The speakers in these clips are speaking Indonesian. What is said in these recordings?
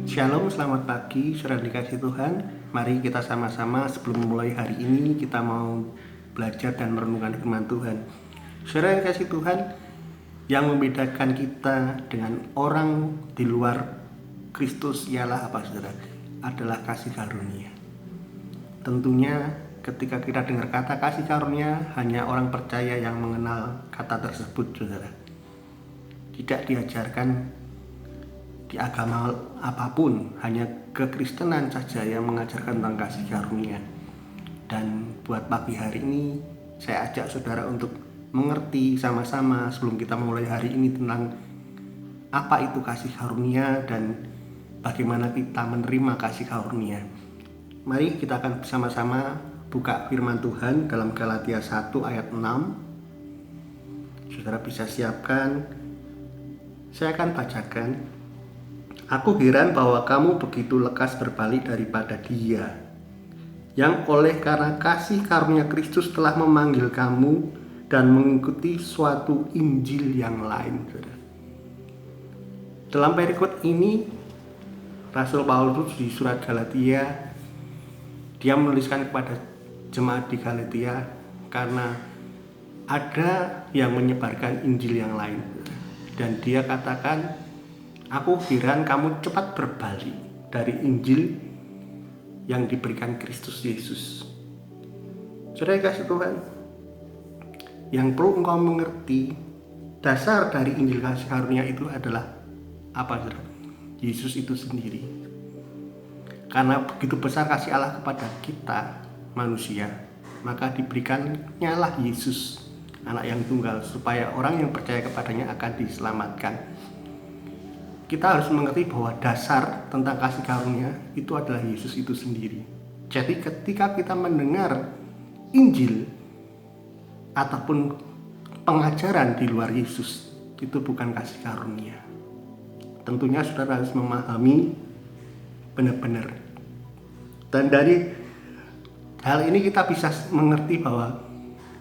Shalom, selamat pagi, saudara dikasih Tuhan. Mari kita sama-sama sebelum memulai hari ini kita mau belajar dan merenungkan firman Tuhan. Saudara yang kasih Tuhan, yang membedakan kita dengan orang di luar Kristus ialah apa, saudara? Adalah kasih karunia. Tentunya ketika kita dengar kata kasih karunia, hanya orang percaya yang mengenal kata tersebut, saudara. Tidak diajarkan di agama apapun, hanya kekristenan saja yang mengajarkan tentang kasih karunia. Dan buat pagi hari ini saya ajak saudara untuk mengerti sama-sama sebelum kita mulai hari ini tentang apa itu kasih karunia dan bagaimana kita menerima kasih karunia. Mari kita akan bersama-sama buka firman Tuhan dalam Galatia 1 ayat 6. Saudara bisa siapkan, saya akan bacakan. Aku heran bahwa kamu begitu lekas berbalik daripada Dia, yang oleh karena kasih karunia Kristus telah memanggil kamu dan mengikuti suatu Injil yang lain. Dalam perikop ini, Rasul Paulus di surat Galatia, dia menuliskan kepada jemaat di Galatia karena ada yang menyebarkan Injil yang lain. Dan dia katakan, aku heran kamu cepat berbalik dari Injil yang diberikan Kristus Yesus. Saudara kasih Tuhan, yang perlu engkau mengerti, dasar dari Injil kasih karunia itu adalah apa, saudara? Yesus itu sendiri. Karena begitu besar kasih Allah kepada kita manusia, maka diberikannya lah Yesus, anak yang tunggal, supaya orang yang percaya kepadanya akan diselamatkan. Kita harus mengerti bahwa dasar tentang kasih karunia itu adalah Yesus itu sendiri. Jadi ketika kita mendengar Injil ataupun pengajaran di luar Yesus, itu bukan kasih karunia. Tentunya saudara harus memahami benar-benar. Dan dari hal ini kita bisa mengerti bahwa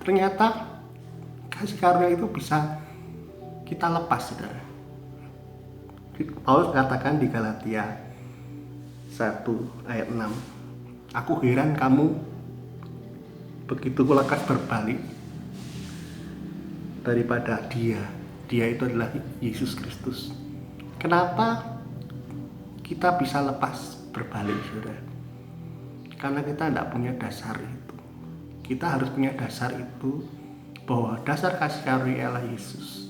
ternyata kasih karunia itu bisa kita lepas, saudara. Paulus katakan di Galatia 1 ayat 6, aku heran kamu begitu lekas berbalik daripada Dia itu adalah Yesus Kristus. Kenapa kita bisa lepas berbalik, saudara? Karena kita tidak punya dasar itu. Kita harus punya dasar itu, bahwa dasar kasih karunia ialah Yesus.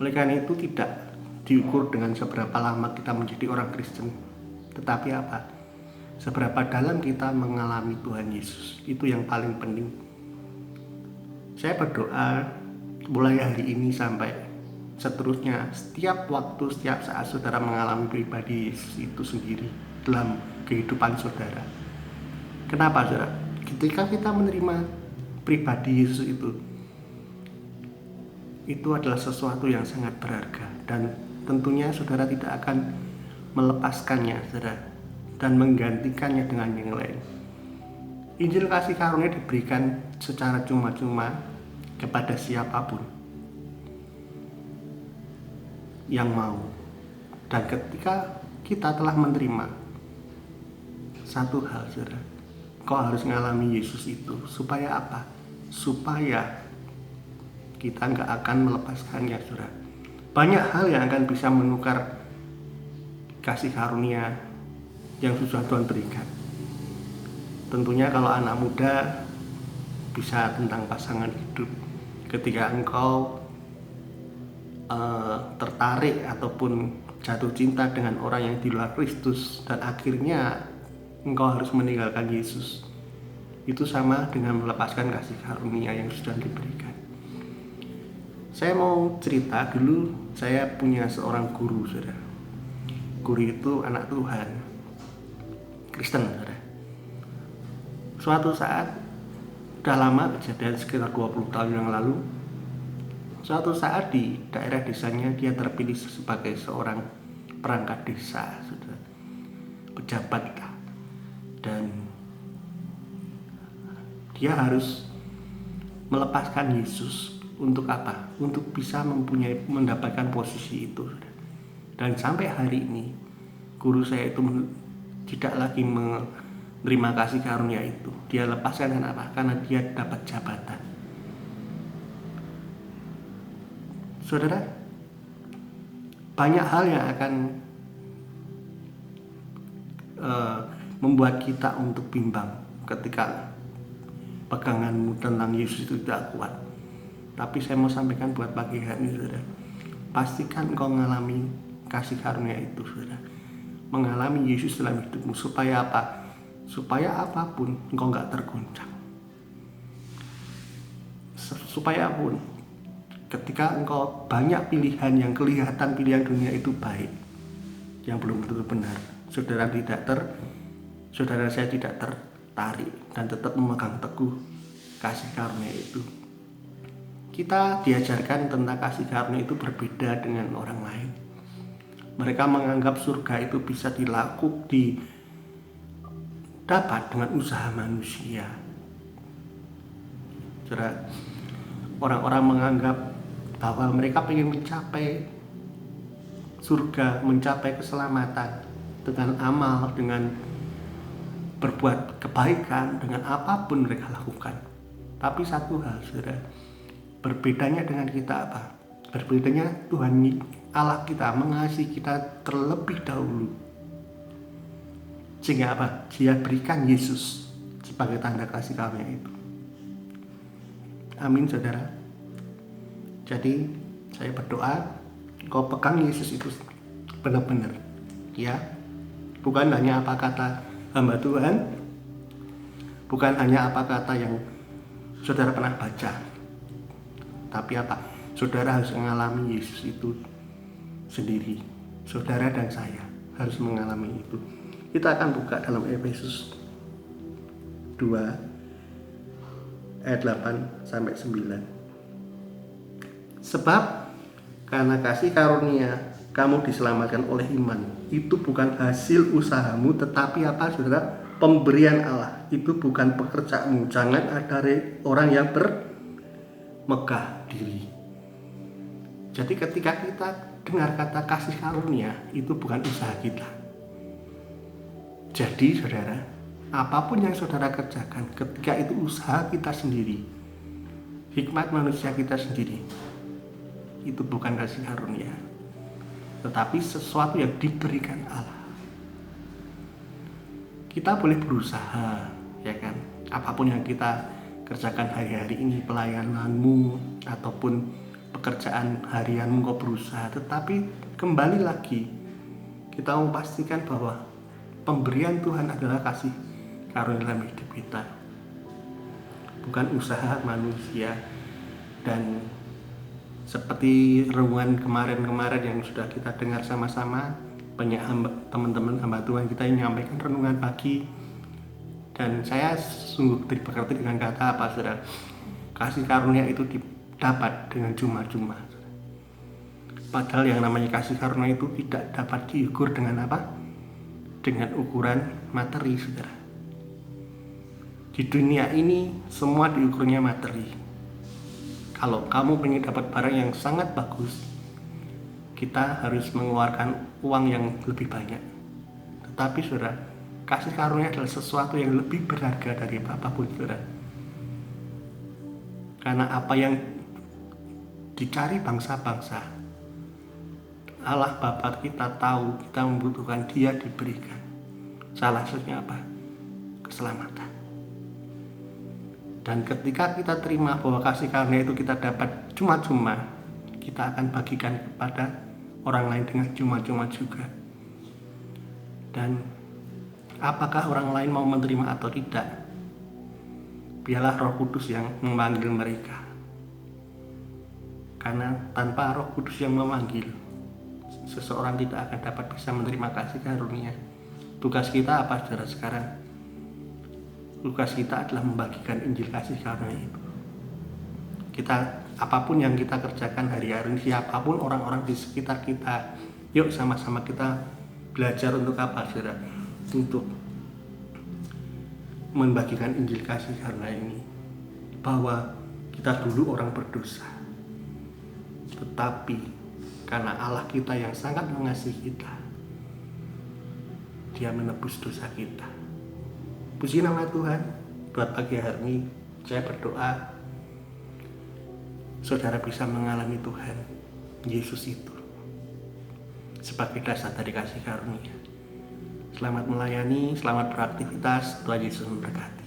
Oleh karena itu tidak diukur dengan seberapa lama kita menjadi orang Kristen, tetapi apa? Seberapa dalam kita mengalami Tuhan Yesus. Itu yang paling penting. Saya berdoa mulai hari ini sampai seterusnya, setiap waktu, setiap saat saudara mengalami pribadi Yesus itu sendiri dalam kehidupan saudara. Kenapa, saudara? Ketika kita menerima pribadi Yesus itu adalah sesuatu yang sangat berharga, dan tentunya saudara tidak akan melepaskannya, saudara, dan menggantikannya dengan yang lain. Injil kasih karunia diberikan secara cuma-cuma kepada siapapun yang mau. Dan ketika kita telah menerima satu hal, saudara, kau harus mengalami Yesus itu. Supaya apa? Supaya kita nggak akan melepaskannya, saudara. Banyak hal yang akan bisa menukar kasih karunia yang sudah Tuhan berikan. Tentunya kalau anak muda bisa tentang pasangan hidup. Ketika engkau tertarik ataupun jatuh cinta dengan orang yang di luar Kristus dan akhirnya engkau harus meninggalkan Yesus, itu sama dengan melepaskan kasih karunia yang sudah diberikan. Saya mau cerita dulu, saya punya seorang guru, saudara. Guru itu anak Tuhan, Kristen, saudara. Suatu saat, udah lama kejadian, sekitar 20 tahun yang lalu, suatu saat di daerah desanya dia terpilih sebagai seorang perangkat desa, saudara, pejabat, dan dia harus melepaskan Yesus. Untuk apa? Untuk bisa mendapatkan posisi itu. Dan sampai hari ini guru saya itu tidak lagi menerima kasih karunia itu. Dia lepaskan karena apa? Karena dia dapat jabatan. Saudara, banyak hal yang akan membuat kita untuk bimbang ketika peganganmu tentang Yesus itu tidak kuat. Tapi saya mau sampaikan buat pagi hari ini, saudara, pastikan engkau mengalami kasih karunia itu, saudara, mengalami Yesus dalam hidupmu. Supaya apa? Supaya apapun engkau nggak tergoncang. Supaya apapun, ketika engkau banyak pilihan yang kelihatan pilihan dunia itu baik, yang belum tentu benar, saudara saya tidak tertarik dan tetap memegang teguh kasih karunia itu. Kita diajarkan tentang kasih karunia itu berbeda dengan orang lain. Mereka menganggap surga itu bisa didapat dengan usaha manusia. Saudara, orang-orang menganggap bahwa mereka ingin mencapai surga, mencapai keselamatan dengan amal, dengan berbuat kebaikan, dengan apapun mereka lakukan. Tapi satu hal, saudara, berbedanya dengan kita apa? Berbedanya Tuhan Allah kita mengasihi kita terlebih dahulu. Sehingga apa? Dia berikan Yesus sebagai tanda kasih karunia itu. Amin, saudara. Jadi saya berdoa kau pegang Yesus itu benar-benar, ya. Bukan hanya apa kata hamba Tuhan, bukan hanya apa kata yang saudara pernah baca, tapi apa? Saudara harus mengalami Yesus itu sendiri. Saudara dan saya harus mengalami itu. Kita akan buka dalam Efesus 2 ayat 8 sampai 9. Sebab karena kasih karunia kamu diselamatkan oleh iman. Itu bukan hasil usahamu, tetapi apa, saudara? Pemberian Allah. Itu bukan pekerjaanmu. Jangan ada orang yang bermegah diri. Jadi ketika kita dengar kata kasih karunia, itu bukan usaha kita. Jadi saudara, apapun yang saudara kerjakan, ketika itu usaha kita sendiri, hikmat manusia kita sendiri, itu bukan kasih karunia, tetapi sesuatu yang diberikan Allah. Kita boleh berusaha, ya kan? Apapun yang kita kerjakan hari-hari ini, pelayananmu ataupun pekerjaan harianmu, kau berusaha, tetapi kembali lagi kita mau pastikan bahwa pemberian Tuhan adalah kasih karunia dalam hidup kita, bukan usaha manusia. Dan seperti renungan kemarin yang sudah kita dengar sama-sama, banyak teman-teman hamba Tuhan kita yang menyampaikan renungan pagi, dan saya sungguh diberkati dengan kata apa, saudara? Kasih karunia itu dapat dengan cuma-cuma. Padahal yang namanya kasih karunia itu tidak dapat diukur dengan apa? Dengan ukuran materi, saudara. Di dunia ini semua diukurnya materi. Kalau kamu ingin dapat barang yang sangat bagus, kita harus mengeluarkan uang yang lebih banyak. Tetapi saudara, kasih karunia adalah sesuatu yang lebih berharga dari apapun, saudara. Karena apa yang dicari bangsa-bangsa, Allah Bapa kita tahu kita membutuhkan, Dia diberikan. Salah satunya apa? Keselamatan. Dan ketika kita terima bahwa kasih karunia itu kita dapat cuma-cuma, kita akan bagikan kepada orang lain dengan cuma-cuma juga. Dan apakah orang lain mau menerima atau tidak, biarlah Roh Kudus yang memanggil mereka. Karena tanpa Roh Kudus yang memanggil, seseorang tidak akan dapat bisa menerima kasih karunia. Tugas kita apa, saudara, sekarang? Tugas kita adalah membagikan Injil kasih karunia itu. Kita, apapun yang kita kerjakan hari-hari ini, siapapun orang-orang di sekitar kita, yuk sama-sama kita belajar untuk apa, saudara? Untuk membagikan Injil kasih karunia ini. Bahwa kita dulu orang berdosa, tetapi karena Allah kita yang sangat mengasihi kita, Dia menebus dosa kita. Puji nama Tuhan. Buat pagi hari ini saya berdoa saudara bisa mengalami Tuhan Yesus itu sebagai dasar dari kasih karunia. Selamat melayani, selamat beraktivitas. Tuhan Yesus memberkati.